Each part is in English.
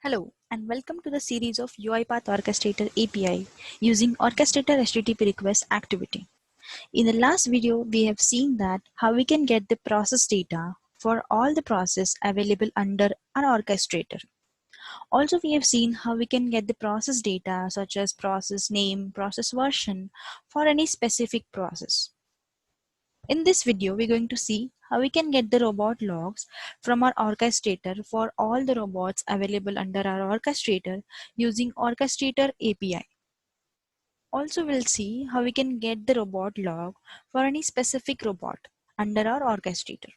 Hello and welcome to the series of UiPath Orchestrator API using Orchestrator HTTP request activity. In the last video, we have seen that how we can get the process data for all the process available under an orchestrator. Also, we have seen how we can get the process data such as process name, process version for any specific process. In this video, we're going to see how we can get the robot logs from our orchestrator for all the robots available under our orchestrator using Orchestrator API. Also, we'll see how we can get the robot log for any specific robot under our orchestrator.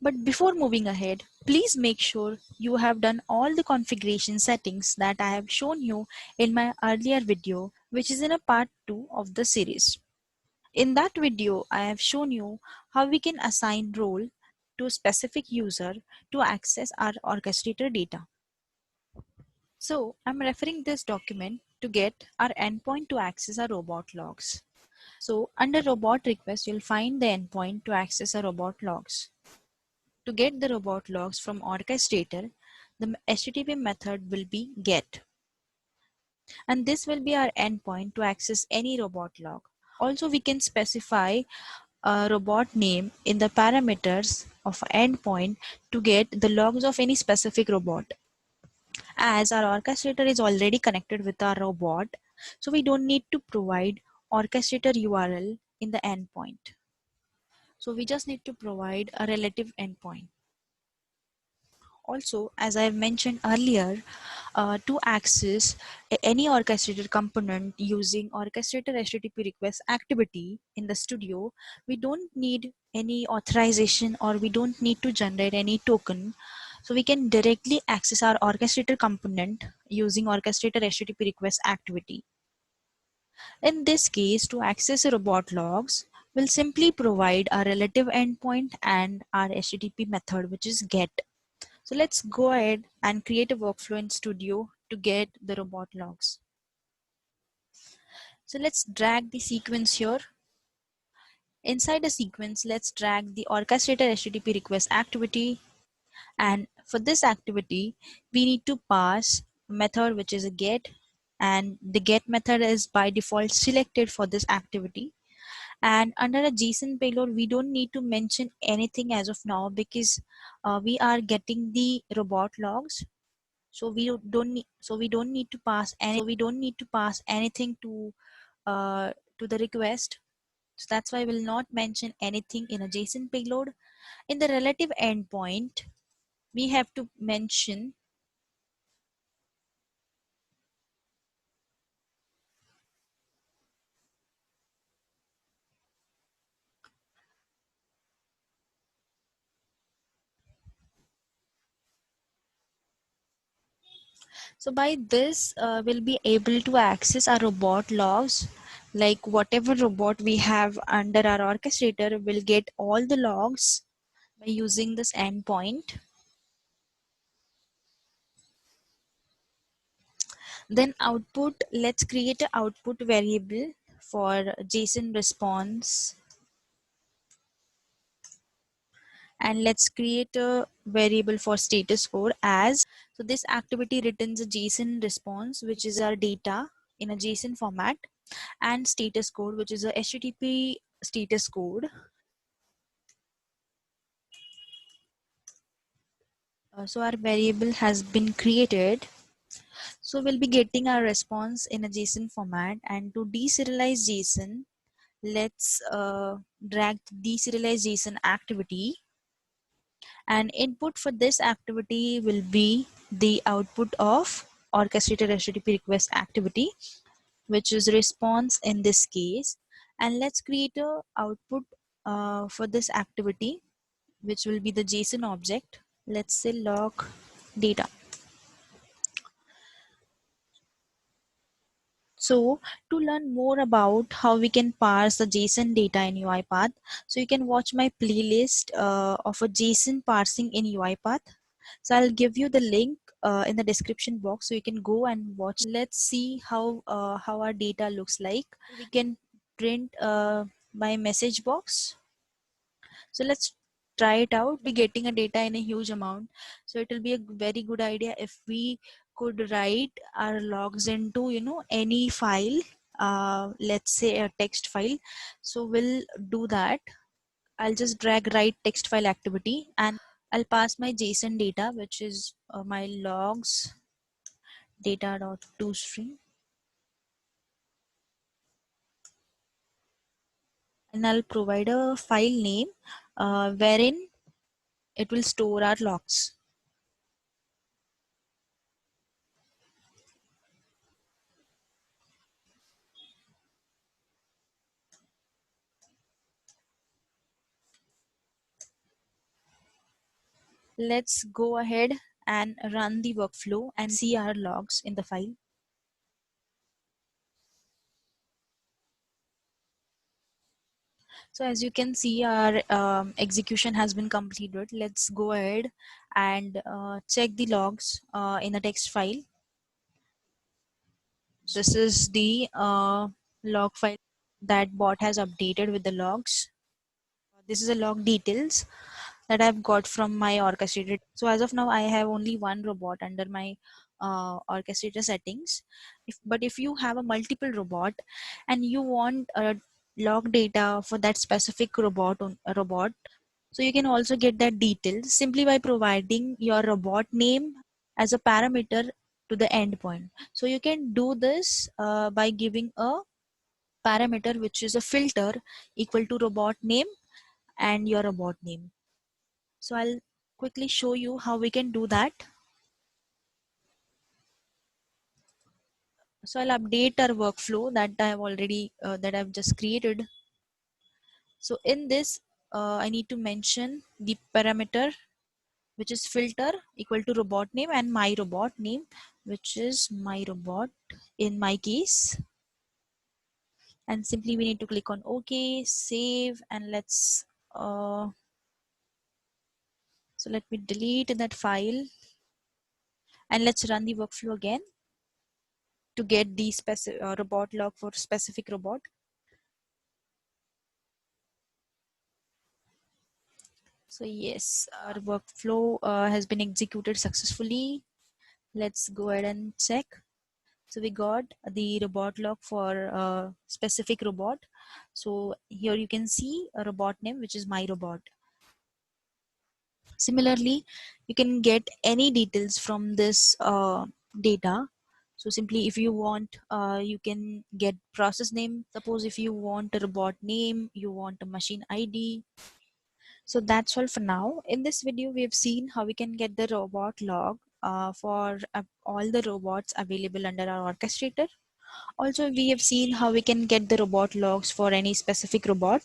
But before moving ahead, please make sure you have done all the configuration settings that I have shown you in my earlier video, which is in a part 2 of the series. In that video, I have shown you how we can assign role to a specific user to access our orchestrator data. So I'm referring this document to get our endpoint to access our robot logs. So under robot request, you'll find the endpoint to access our robot logs. To get the robot logs from orchestrator, the HTTP method will be get. And this will be our endpoint to access any robot log. Also, we can specify a robot name in the parameters of endpoint to get the logs of any specific robot. As our orchestrator is already connected with our robot, so we don't need to provide orchestrator URL in the endpoint. So we just need to provide a relative endpoint. Also, as I have mentioned earlier, to access any orchestrator component using orchestrator HTTP request activity in the studio, we don't need any authorization or we don't need to generate any token. So we can directly access our orchestrator component using orchestrator HTTP request activity. In this case, to access robot logs, we'll simply provide a relative endpoint and our HTTP method, which is get. So let's go ahead and create a workflow in Studio to get the robot logs. So let's drag the sequence here. Inside the sequence, let's drag the orchestrator HTTP request activity. And for this activity, we need to pass a method which is a get, and the get method is by default selected for this activity. And under a JSON payload, we don't need to mention anything as of now because we are getting the robot logs. So we don't need to pass anything to the request. So that's why we'll not mention anything in a JSON payload. In the relative endpoint, we have to mention so by this we'll be able to access our robot logs, like whatever robot we have under our orchestrator will get all the logs by using this endpoint. Then output, let's create an output variable for JSON response. And let's create a variable for status code as, so this activity returns a JSON response, which is our data in a JSON format, and status code, which is a HTTP status code. So our variable has been created. So we'll be getting our response in a JSON format, and to deserialize JSON, let's drag the deserialize JSON activity, and input for this activity will be the output of orchestrator HTTP request activity, which is response in this case. And let's create a output for this activity, which will be the JSON object. Let's say log data. So to learn more about how we can parse the JSON data in UiPath, so you can watch my playlist of a JSON parsing in UiPath. So I'll give you the link in the description box so you can go and watch. Let's see how our data looks like. We can print my message box. So let's try it out, be getting a data in a huge amount. So it will be a very good idea if we could write our logs into, you know, any file, let's say a text file. So we'll do that. I'll just drag write text file activity, and I'll pass my JSON data, which is my logs data.toString, and I'll provide a file name wherein it will store our logs. Let's go ahead and run the workflow and see our logs in the file. So as you can see, our execution has been completed. Let's go ahead and check the logs in a text file. This is the log file that bot has updated with the logs. This is a log details that I've got from my orchestrator. So as of now, I have only one robot under my orchestrator settings. But if you have a multiple robot and you want log data for that specific robot, so you can also get that details simply by providing your robot name as a parameter to the endpoint. So you can do this by giving a parameter which is a filter equal to robot name and your robot name. So I'll quickly show you how we can do that. So I'll update our workflow that I have already that I've just created. So in this, I need to mention the parameter which is filter equal to robot name and my robot name, which is my robot in my case. And simply we need to click on OK, save, and let's so let me delete that file and let's run the workflow again to get the robot log for specific robot. So yes, our workflow has been executed successfully. Let's go ahead and check. So we got the robot log for a specific robot. So here you can see a robot name, which is my robot. Similarly, you can get any details from this data. So simply if you want, you can get process name. Suppose if you want a robot name, you want a machine ID. So that's all for now. In this video, we have seen how we can get the robot log for all the robots available under our orchestrator. Also, we have seen how we can get the robot logs for any specific robot.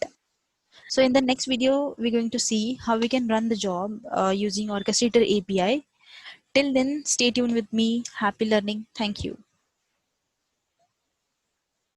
So in the next video, we're going to see how we can run the job using Orchestrator API. Till then, stay tuned with me. Happy learning. Thank you.